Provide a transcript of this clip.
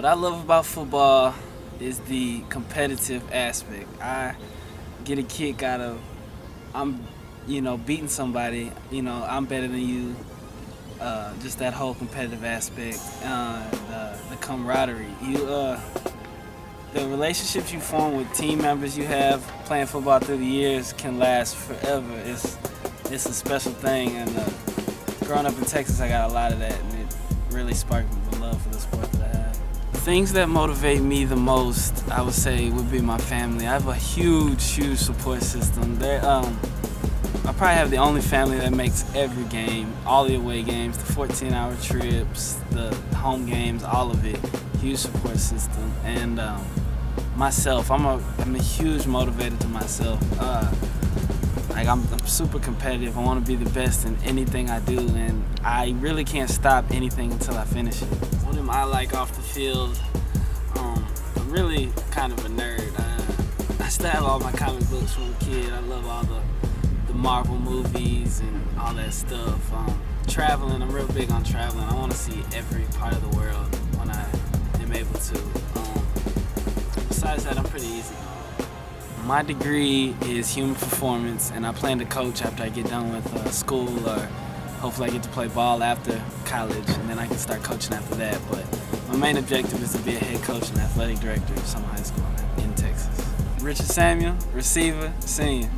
What I love about football is the competitive aspect. I get a kick out of beating somebody. I'm better than you. Just that whole competitive aspect, the camaraderie. The relationships you form with team members you have playing football through the years can last forever. It's a special thing, and growing up in Texas, I got a lot of that, and it really sparked the love for the sport that I have. Things that motivate me the most, I would say, would be my family. I have a huge support system. I probably have the only family that makes every game, all the away games, the 14-hour trips, the home games, all of it. Huge support system. And myself, I'm a huge motivator to myself. I'm super competitive. I want to be the best in anything I do, and I really can't stop anything until I finish it. What am I like off the field? I'm really kind of a nerd. I still have all my comic books from a kid. I love all the Marvel movies and all that stuff. Traveling, I'm real big on traveling. I want to see every part of the world when I am able to. Besides that, I'm pretty easy. My degree is human performance, and I plan to coach after I get done with school, or hopefully I get to play ball after college, and then I can start coaching after that. But my main objective is to be a head coach and athletic director of some high school in Texas. Richard Samuel, receiver, senior.